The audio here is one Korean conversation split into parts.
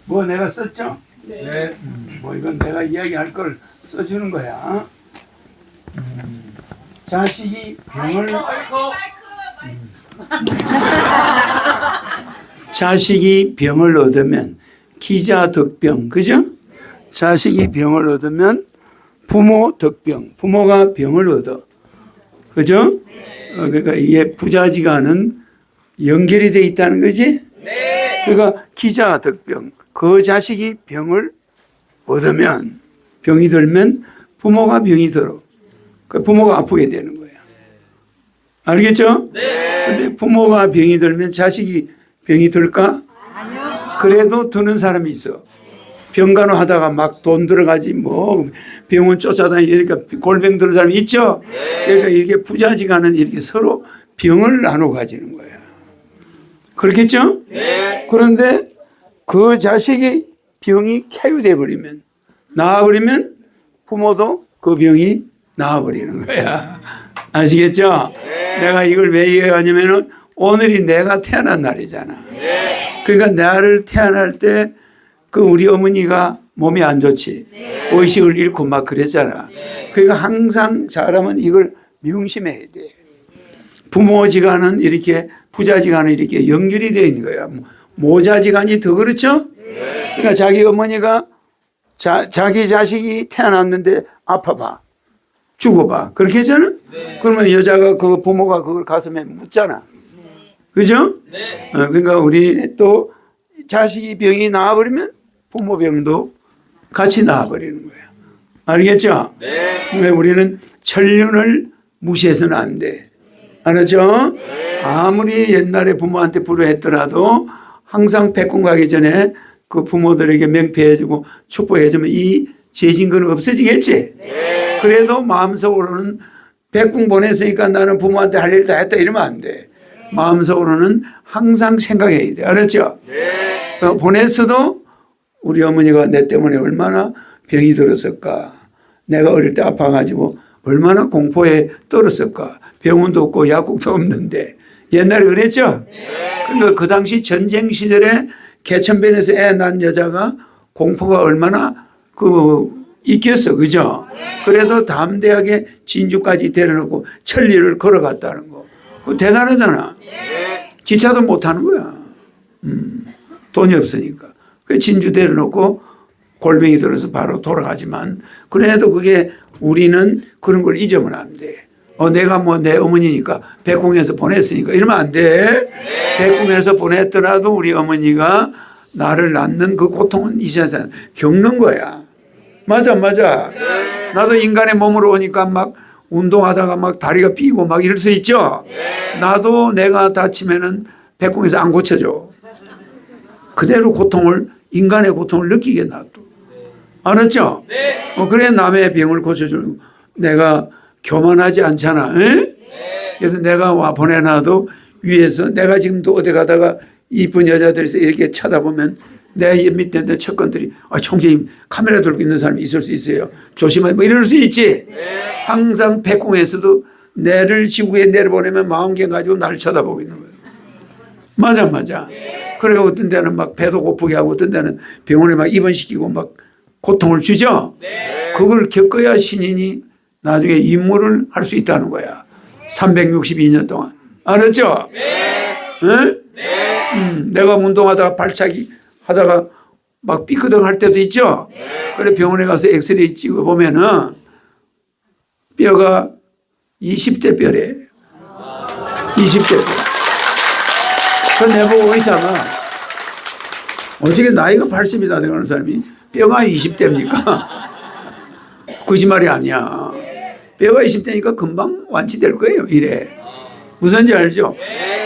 뭐 내가 썼죠? 네. 뭐 이건 내가 이야기할 걸 써주는 거야. 자식이 병을 자식이 병을 얻으면 기자 덕병, 그죠? 자식이 병을 얻으면 부모 덕병, 부모가 병을 얻어, 그죠? 그러니까 이게 부자지간은 연결이 돼 있다는 거지. 그러니까 기자 덕병, 그 자식이 병을 얻으면, 병이 들면 부모가 병이 들어. 그 부모가 아프게 되는 거야. 알겠죠? 근데 부모가 병이 들면 자식이 병이 들까? 그래도 드는 사람이 있어. 병간호 하다가 막 돈 들어가지 뭐 병원 쫓아다니니까 골병 드는 사람이 있죠? 그러니까 이게 부자지간은 이렇게 서로 병을 나눠 가지는 거야. 그렇겠죠? 그런데 그 자식이 병이 쾌유돼 버리면, 나아버리면 부모도 그 병이 나아버리는 거야. 아시겠죠? 내가 이걸 왜 이해하냐면은 오늘이 내가 태어난 날이잖아. 그러니까 나를 태어날 때 그 우리 어머니가 몸이 안 좋지. 의식을 잃고 막 그랬잖아. 그러니까 항상 사람은 이걸 명심해야 돼. 부모지간은 이렇게, 부자지간은 이렇게 연결이 되어 있는 거야. 모자지간이 더 그렇죠? 그러니까 자기 어머니가 자기 자식이 태어났는데 아파봐. 죽어봐. 그렇게 했잖아? 그러면 여자가 그 부모가 그걸 가슴에 묻잖아. 그죠? 그러니까 우리 또 자식이 병이 나아버리면 부모 병도 같이 나아버리는 거예요. 알겠죠? 그러니까 우리는 천륜을 무시해서는 안 돼. 알았죠? 아무리 옛날에 부모한테 불효했더라도 항상 백군 가기 전에 그 부모들에게 명패해주고 축복해주면 이 죄진거는 없어지겠지? 그래도 마음속으로는 백군 보냈으니까 나는 부모한테 할 일 다 했다 이러면 안 돼. 마음속으로는 항상 생각해야 돼. 알았죠? 보냈어도 우리 어머니가 내 때문에 얼마나 병이 들었을까. 내가 어릴 때 아파가지고 얼마나 공포에 떨었을까. 병원도 없고 약국도 없는데. 옛날에 그랬죠? 그러니까 그 당시 전쟁 시절에 개천변에서 애 낳은 여자가 공포가 얼마나 있겠어. 그죠? 그래도 담대하게 진주까지 데려놓고 천리를 걸어갔다는 거. 그거 대단하잖아. 기차도 못 타는 거야. 돈이 없으니까. 그 진주 데려놓고 골병이 들어서 바로 돌아가지만, 그래도 그게 우리는 그런 걸 잊으면 안 돼. 내가 뭐 내 어머니니까 백궁에서 보냈으니까 이러면 안 돼. 백궁에서 보냈더라도 우리 어머니가 나를 낳는 그 고통은 이 세상 겪는 거야. 맞아. 나도 인간의 몸으로 오니까 막 운동하다가 막 다리가 삐고 막 이럴 수 있죠. 나도 내가 다치면은 백궁에서 안 고쳐줘. 그대로 인간의 고통을 느끼게 놔둬. 알았죠? 그래 남의 병을 고쳐주는, 내가 교만하지 않잖아. 그래서 내가 와 보내놔도 위에서, 내가 지금도 어디 가다가 이쁜 여자들이 이렇게 쳐다보면 내 밑에 내 척건들이 총재님 카메라 들고 있는 사람이 있을 수 있어요. 조심하게 뭐 이럴 수 있지. 항상 백궁에서도 내를 지구에 내려보내면 망원경 가지고 나를 쳐다보고 있는 거예요. 맞아. 그러니까 어떤 데는 막 배도 고프게 하고 어떤 데는 병원에 막 입원시키고 막 고통을 주죠. 그걸 겪어야 신인이 나중에 임무를 할 수 있다는 거야. 362년 동안. 알았죠? 내가 운동하다가 발차기 하다가 막 삐끄덕 할 때도 있죠? 그래 병원에 가서 엑스레이 찍어보면은 뼈가 20대 뼈래. 20대 뼈. 그 내보고 의사가 어떻게 나이가 80이나 되는 사람이 뼈가 20대입니까? 거짓말이 아니야. 뼈가 20대니까 금방 완치될 거예요. 이래. 무슨지 알죠?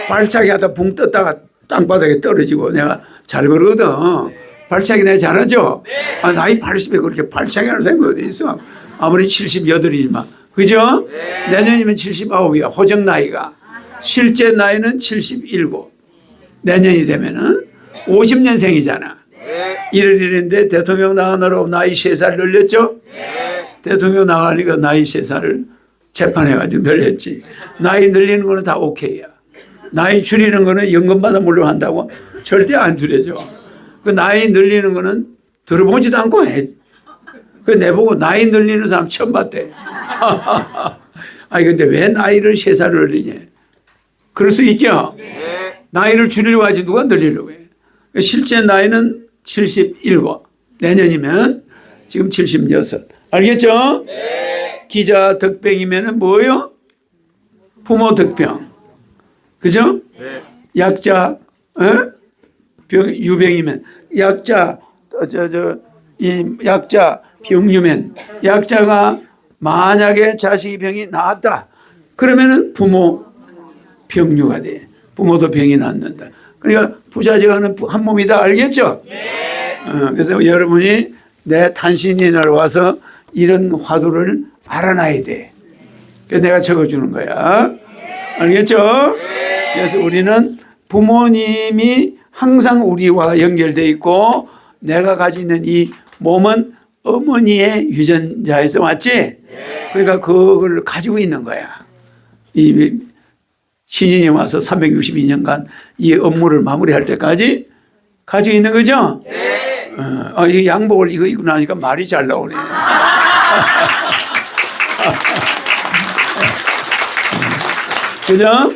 발차기 하다 붕 떴다가 땅바닥에 떨어지고, 내가 잘 그러거든. 발차기 내가 잘하죠? 나이 80에 그렇게 발차기 하는 사람이 어디 있어? 아무리 78이지만. 그죠? 내년이면 79이야. 호적 나이가. 실제 나이는 77. 내년이 되면은 50년생이잖아. 1월 1일인데 대통령 나가느라고 나이 3살 늘렸죠? 대통령 나가니까 나이 3살을 재판해가지고 늘렸지. 나이 늘리는 거는 다 오케이야. 나이 줄이는 거는 연금받아 물려한다고 절대 안 줄여줘. 그 나이 늘리는 거는 들어보지도 않고 해. 그 내보고 나이 늘리는 사람 처음 봤대. 아니 근데 왜 나이를 3살을 늘리냐? 그럴 수 있죠. 나이를 줄이려고 하지 누가 늘리려고 해. 실제 나이는 77. 내년이면 지금 76. 알겠죠? 기자 덕병이면 뭐예요? 부모 덕병. 그죠? 약자 유병이면 약자 이 약자 병유면 약자가 만약에 자식이 병이 나왔다 그러면은 부모 병유가 돼. 부모도 병이 낫는다. 그러니까 부자지간은 한 몸이다. 알겠죠? 그래서 여러분이 내 탄신이 날 와서 이런 화두를 알아놔야 돼. 그래서 내가 적어주는 거야. 알겠죠? 그래서 우리는 부모님이 항상 우리와 연결되어 있고 내가 가지고 있는 이 몸은 어머니의 유전자에서 왔지? 그러니까 그걸 가지고 있는 거야. 이 신인이 와서 362년간 이 업무를 마무리할 때까지 가지고 있는 거죠? 이 양복을 이거 입고 나니까 말이 잘 나오네. 그죠?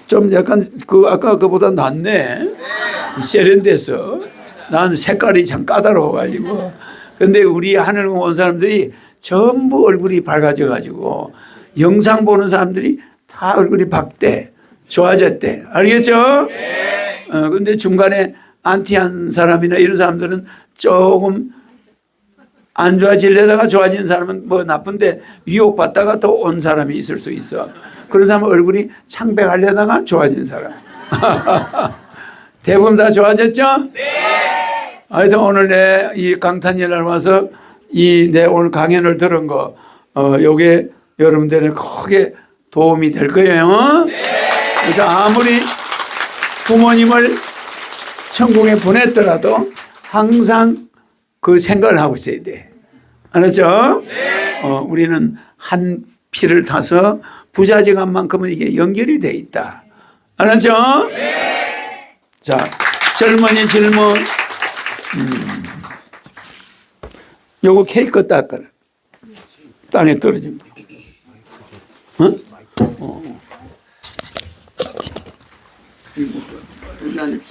좀 약간 아까 그보다 낫네. 세련돼서. 난 색깔이 참 까다로워가지고. 근데 우리 하늘공 온 사람들이 전부 얼굴이 밝아져가지고 영상 보는 사람들이 다 얼굴이 밝대. 좋아졌대. 알겠죠? 근데 중간에 안티한 사람이나 이런 사람들은 조금 안 좋아지려다가 좋아지는 사람은 뭐 나쁜데 유혹받다가 또 온 사람이 있을 수 있어. 그런 사람은 얼굴이 창백하려다가 좋아진 사람. 대부분 다 좋아졌죠? 하여튼 오늘 내 이 강탄일날 와서 이 내 오늘 강연을 들은 거, 요게 여러분들의 크게 도움이 될 거예요. 그래서 아무리 부모님을 천국에 보냈더라도 항상 그 생각을 하고 있어야 돼. 알았죠? 우리는 한 피를 타서 부자지간만큼은 이게 연결이 돼 있다. 알았죠? 자, 젊은이 질문. 요거 케이크 닦아라. 땅에 떨어진 거.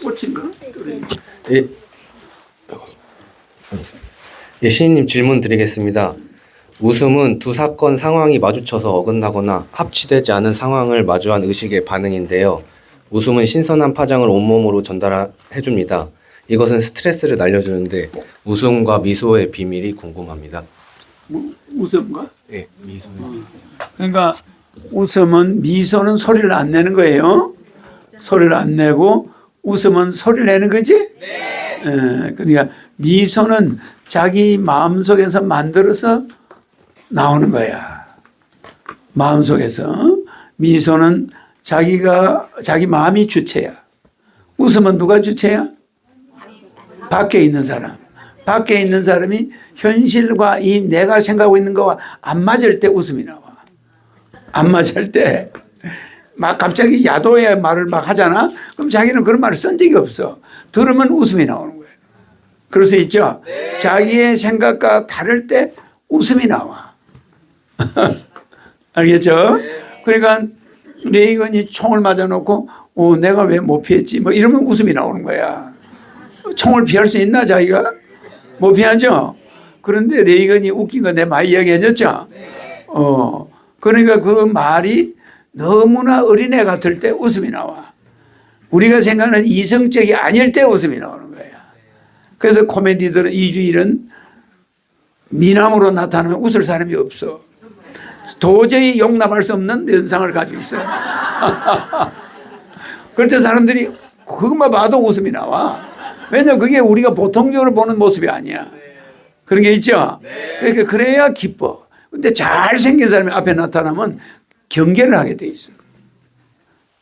꽃인가? 예. 예, 시인님 질문 드리겠습니다. 웃음은 두 사건 상황이 마주쳐서 어긋나거나 합치되지 않은 상황을 마주한 의식의 반응인데요. 웃음은 신선한 파장을 온몸으로 전달해줍니다. 이것은 스트레스를 날려주는데 웃음과 미소의 비밀이 궁금합니다. 웃음과? 네, 미소. 그러니까 웃음은 미소는 소리를 안 내는 거예요. 소리를 안 내고 웃음은 소리를 내는 거지? 그러니까 미소는 자기 마음속에서 만들어서 나오는 거야. 마음속에서. 미소는 자기 마음이 주체야. 웃음은 누가 주체야? 밖에 있는 사람. 밖에 있는 사람이 현실과 이 내가 생각하고 있는 거와 안 맞을 때 웃음이 나와. 안 맞을 때. 막 갑자기 야도의 말을 막 하잖아? 그럼 자기는 그런 말을 쓴 적이 없어. 들으면 웃음이 나오는 거예요. 그럴 수 있죠? 자기의 생각과 다를 때 웃음이 나와. 알겠죠? 그러니까 레이건이 총을 맞아놓고 내가 왜 못 피했지? 뭐 이러면 웃음이 나오는 거야. 총을 피할 수 있나 자기가? 못 피하죠? 그런데 레이건이 웃긴 거 내 많이 이야기해줬죠? 그러니까 그 말이 너무나 어린애 같을 때 웃음이 나와. 우리가 생각하는 이성적이 아닐 때 웃음이 나오는 거야. 그래서 코미디들은 이주일은 미남으로 나타나면 웃을 사람이 없어. 도저히 용납할 수 없는 면상을 가지고 있어요. 그럴 때 사람들이 그것만 봐도 웃음이 나와. 왜냐하면 그게 우리가 보통적으로 보는 모습이 아니야. 그런 게 있죠? 그러니까 그래야 기뻐. 근데 잘생긴 사람이 앞에 나타나면 경계를 하게 돼 있어.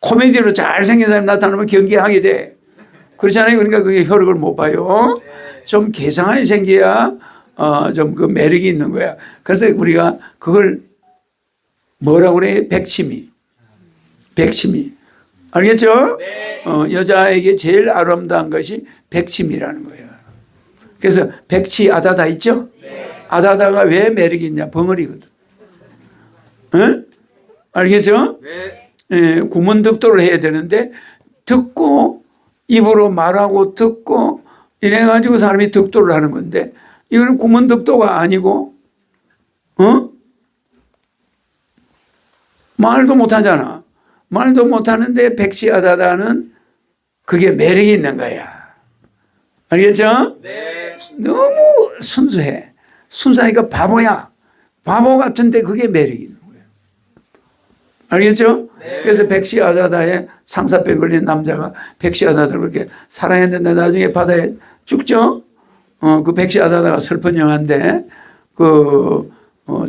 코미디로 잘생긴 사람이 나타나면 경계하게 돼. 그렇잖아요. 그러니까 그게 효력을 못 봐요. 좀 개성하게 생겨야 좀 그 매력이 있는 거야. 그래서 우리가 그걸 뭐라고 그래? 백치미. 알겠죠? 여자에게 제일 아름다운 것이 백치미라는 거예요. 그래서 백치 아다다 있죠? 아다다가 왜 매력이 있냐? 벙어리거든. 응? 알겠죠? 구문득도를 해야 되는데 듣고 입으로 말하고 듣고 이래가지고 사람이 득도를 하는 건데 이거는 구문득도가 아니고 말도 못하잖아. 말도 못하는데 백시아다다는 그게 매력이 있는 거야. 알겠죠? 너무 순수해. 순수하니까 바보야. 바보 같은데 그게 매력이 있는 거예요. 알겠죠? 그래서 백시아다다에 상사병 걸린 남자가 백시아다다를 그렇게 사랑했는데 나중에 바다에 죽죠? 그 백시아다다가 슬픈 영화인데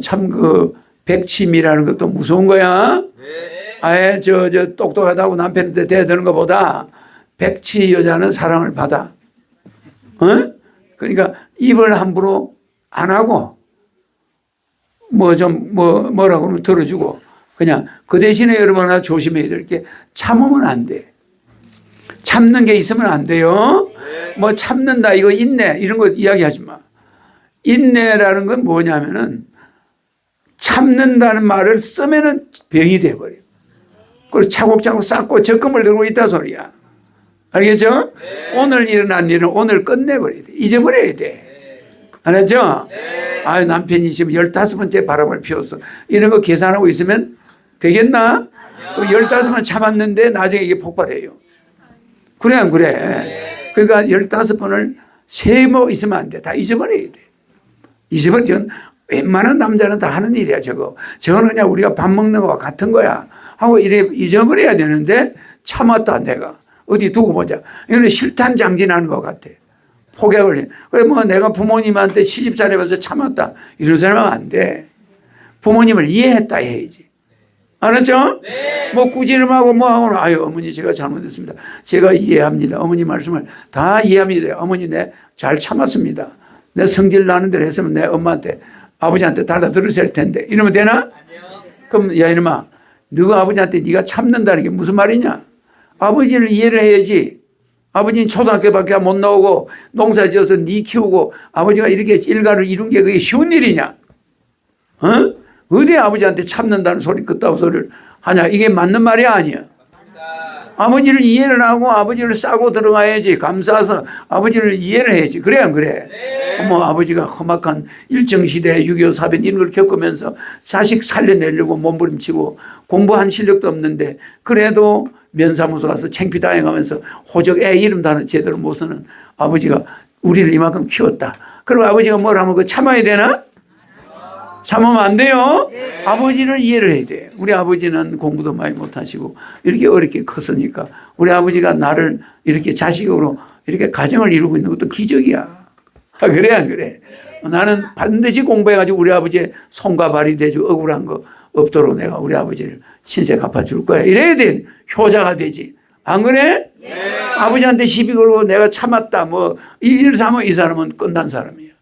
참 그 백치미라는 것도 무서운 거야. 아예 저 똑똑하다고 남편한테 대드는 것보다 백치 여자는 사랑을 받아. 그러니까 입을 함부로 안 하고 뭐라고 하면 들어주고 그냥 그 대신에 여러분 하나 조심해야 될 게 참으면 안 돼. 참는 게 있으면 안 돼요. 뭐 참는다 이거 인내 이런 거 이야기하지 마. 인내라는 건 뭐냐면은 참는다는 말을 쓰면은 병이 돼버려. 그래서 차곡차곡 쌓고 적금을 들고 있다 소리야. 알겠죠? 오늘 일어난 일은 오늘 끝내버려야 돼. 잊어버려야 돼. 알았죠? 아유, 남편이 지금 15번째 바람을 피웠어. 이런 거 계산하고 있으면 되겠나? 15번 참았는데 나중에 이게 폭발해요. 그래, 안 그래? 그러니까 15번을 세모 있으면 안 돼. 다 잊어버려야 돼. 잊어버리면 웬만한 남자는 다 하는 일이야, 저거. 저거는 그냥 우리가 밥 먹는 거와 같은 거야. 하고 이래 잊어버려야 되는데 참았다, 내가. 어디 두고 보자. 이거는 실탄장진하는 것 같아. 폭약을. 그래, 뭐 내가 부모님한테 시집살이면서 참았다. 이런 사람은 안 돼. 부모님을 이해했다 해야지. 알았죠? 뭐 꾸지름하고 뭐하고는 아유, 어머니 제가 잘못했습니다. 제가 이해합니다. 어머니 말씀을 다 이해합니다. 어머니 내 잘 참았습니다. 내 성질 나는 대로 했으면 내 엄마한테 아버지한테 달라 들으실 텐데 이러면 되나? 그럼 야 이놈아 너가 아버지한테 네가 참는다는 게 무슨 말이냐? 아버지를 이해를 해야지. 아버지는 초등학교밖에 못 나오고 농사 지어서 네 키우고 아버지가 이렇게 일가를 이룬 게 그게 쉬운 일이냐? 어디 아버지한테 참는다는 소리 그따위 소리를 하냐? 이게 맞는 말이 아니야. 아버지를 이해를 하고 아버지를 싸고 들어가야지. 감싸서 아버지를 이해를 해야지. 그래 안 그래? 뭐 아버지가 험악한 일정시대 6.25 사변 이런 걸 겪으면서 자식 살려내려고 몸부림치고 공부한 실력도 없는데 그래도 면사무소 가서 창피 당해가면서 호적 애 이름도 하나 제대로 못 쓰는 아버지가 우리를 이만큼 키웠다. 그럼 아버지가 뭘 하면 그 참아야 되나? 참으면 안 돼요. 아버지를 이해를 해야 돼. 우리 아버지는 공부도 많이 못하시고 이렇게 어렵게 컸으니까 우리 아버지가 나를 이렇게 자식으로 이렇게 가정을 이루고 있는 것도 기적이야. 그래 안 그래? 나는 반드시 공부해가지고 우리 아버지의 손과 발이 되죠. 억울한 거 없도록 내가 우리 아버지를 신세 갚아줄 거야. 이래야 돼. 효자가 되지. 안 그래? 아버지한테 시비 걸고 내가 참았다. 뭐 일 삼으면 이 사람은 끝난 사람이야.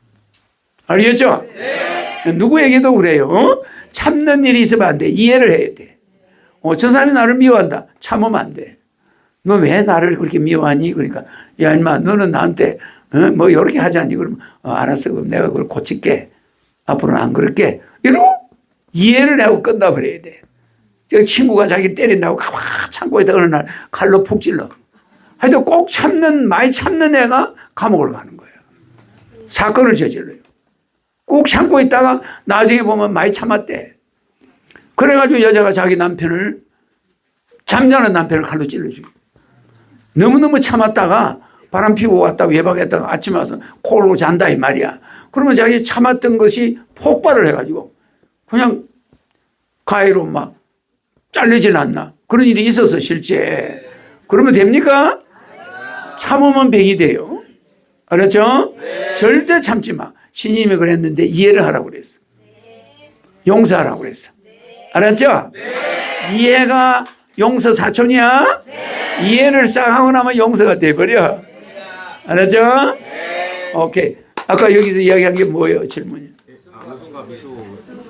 알겠죠? 누구에게도 그래요. 참는 일이 있으면 안 돼. 이해를 해야 돼. 저 사람이 나를 미워한다. 참으면 안 돼. 너 왜 나를 그렇게 미워하니? 그러니까 야 인마 너는 나한테 뭐 이렇게 하자니? 그러면 알았어. 그럼 내가 그걸 고칠게. 앞으로는 안 그럴게. 이러고 이해를 하고 끝나버려야 돼. 저 친구가 자기를 때린다고 가만 참고 있다 어느 날 칼로 푹 찔러. 하여튼 꼭 많이 참는 애가 감옥을 가는 거예요. 사건을 저질러요. 꼭 참고 있다가 나중에 보면 많이 참았대. 그래가지고 여자가 자기 남편을 잠자는 남편을 칼로 찔러주고 너무너무 참았다가 바람 피고 왔다가 외박했다가 아침에 와서 코로 잔다 이 말이야. 그러면 자기 참았던 것이 폭발을 해가지고 그냥 가해로 막 잘리질 않나. 그런 일이 있어서 실제. 그러면 됩니까? 참으면 병이 돼요. 알았죠? 절대 참지 마. 신님이 그랬는데 이해를 하라고 그랬어. 용서하라고 그랬어. 알았죠? 이해가 용서 사촌이야? 이해를 싹 하고 나면 용서가 돼버려. 알았죠? 오케이. 아까 여기서 이야기한 게 뭐예요? 질문이. 웃음과 미소.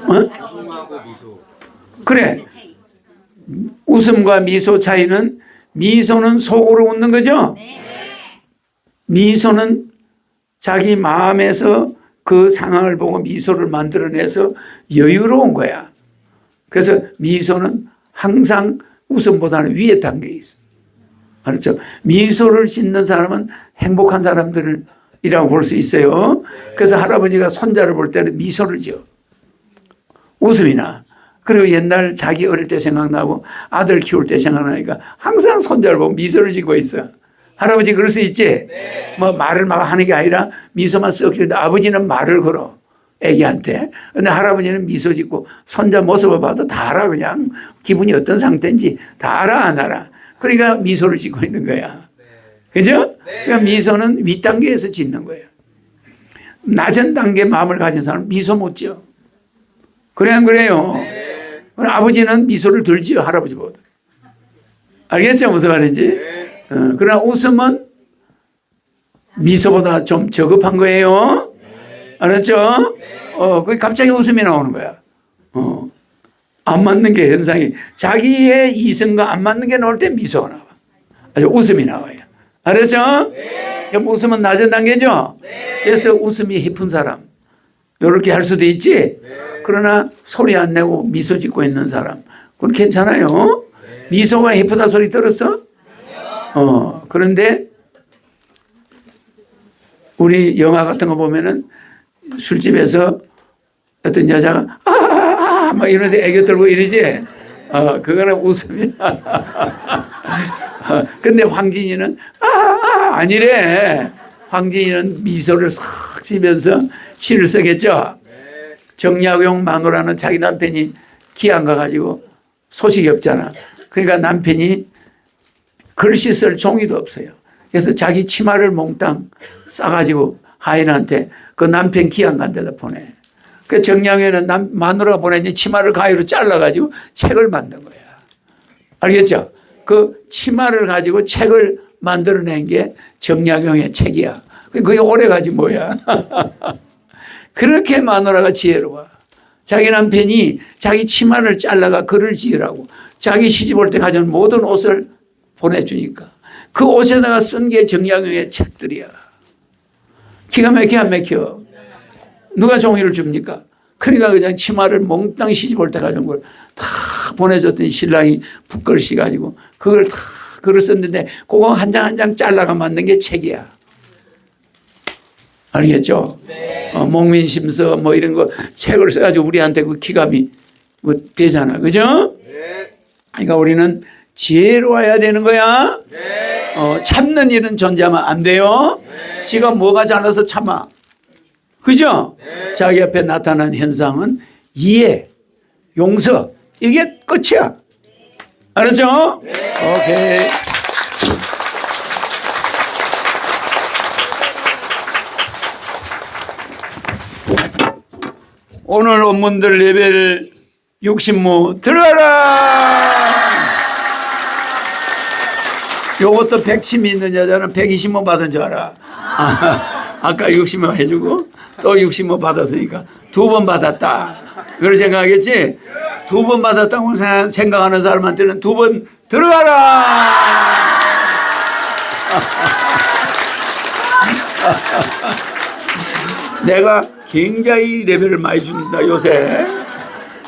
웃음하고 미소. 그래. 웃음과 미소 차이는 미소는 속으로 웃는 거죠? 미소는 자기 마음에서 그 상황을 보고 미소를 만들어내서 여유로운 거야. 그래서 미소는 항상 웃음보다는 위에 단계에 있어. 알았죠? 미소를 짓는 사람은 행복한 사람들이라고 볼 수 있어요. 그래서 할아버지가 손자를 볼 때는 미소를 지어. 웃음이 나. 그리고 옛날 자기 어릴 때 생각나고 아들 키울 때 생각나니까 항상 손자를 보고 미소를 짓고 있어. 할아버지 그럴 수 있지? 뭐 말을 막 하는 게 아니라 미소만 썩 지는데 아버지는 말을 걸어. 애기한테. 근데 할아버지는 미소 짓고 손자 모습을 봐도 다 알아. 그냥 기분이 어떤 상태인지 다 알아 안 알아. 그러니까 미소를 짓고 있는 거야. 그죠? 그러니까 미소는 윗단계에서 짓는 거예요. 낮은 단계 마음을 가진 사람은 미소 못 지어. 그래 안 그래요? 아버지는 미소를 덜 지어 할아버지보다. 알겠죠? 무슨 말인지? 그러나 웃음은 미소보다 좀 저급한 거예요. 알았죠? 그 갑자기 웃음이 나오는 거야. 안 맞는 게 현상이. 자기의 이성과 안 맞는 게 나올 때 미소가 나와. 아주 웃음이 나와요. 알았죠? 그럼 웃음은 낮은 단계죠? 그래서 웃음이 깊은 사람. 이렇게 할 수도 있지? 그러나 소리 안 내고 미소 짓고 있는 사람. 그건 괜찮아요. 미소가 예쁘다 소리 들었어? 그런데 우리 영화 같은 거 보면은 술집에서 어떤 여자가 막 이러는데 애교 들고 이러지? 그거는 웃음이야. 근데 황진이는 아니래. 황진이는 미소를 싹 지면서 시를 쓰겠죠. 정약용 마누라는 자기 남편이 기안 가가지고 소식이 없잖아. 그러니까 남편이 글씨 쓸 종이도 없어요. 그래서 자기 치마를 몽땅 싸가지고 하인한테 그 남편 기안 간 데다 보내. 그 정약용은 마누라가 보내니 치마를 가위로 잘라가지고 책을 만든 거야. 알겠죠? 그 치마를 가지고 책을 만들어낸 게 정약용의 책이야. 그게 오래가지 뭐야. 그렇게 마누라가 지혜로워. 자기 남편이 자기 치마를 잘라가 글을 지으라고 자기 시집 올 때 가져온 모든 옷을 보내주니까 그 옷에다가 쓴 게 정약용의 책들이야. 기가 막혀 안 막혀? 누가 종이를 줍니까? 그러니까 그냥 치마를 몽땅 시집 올 때 가져온 걸 다 보내줬더니 신랑이 붓글씨 가지고 그걸 다 글을 썼는데 그거 한 장 한 장 잘라가 만든 게 책이야. 알겠죠? 목민심서 뭐 이런 거 책을 써가지고 우리한테 그 기감이 뭐 되잖아. 그죠? 그러니까 우리는 지혜로워야 되는 거야. 참는 일은 존재하면 안 돼요. 지가 뭐가 잘나서 참아. 그죠? 자기 앞에 나타난 현상은 이해, 용서, 이게 끝이야. 알았죠? 오케이. 오늘 원문들 레벨 60모 들어가라. 요것도 110이 있는 여자는 120모 받은 줄 알아. 아까 60모 해주고 또 60모 받았으니까 2번 받았다. 그걸 생각하겠지? 2번 받았다고 생각하는 사람한테는 2번 들어가라. 내가 굉장히 레벨을 많이 준다 요새.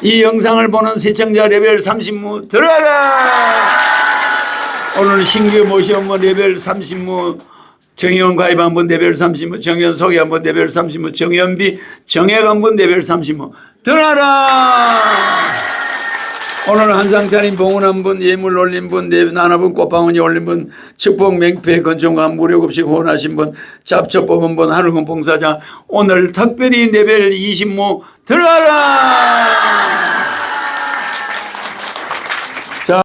이 영상을 보는 시청자 레벨 30무 들어가라. 오늘 신규 모시온 분 레벨 30무 정의원 가입 한분 레벨 30무 정의원 소개 한분 레벨 30무 정의원비 정액 한분 레벨 30무 들어가라. 오늘 한상 차린 봉헌 한분 예물 올린 분 나눠분 꽃방울이 올린 분 축복 맹패 건총감 무료급식 후원하신 분 잡초 뽑은 분 하늘군 봉사자 오늘 특별히 레벨 20무 들어가라.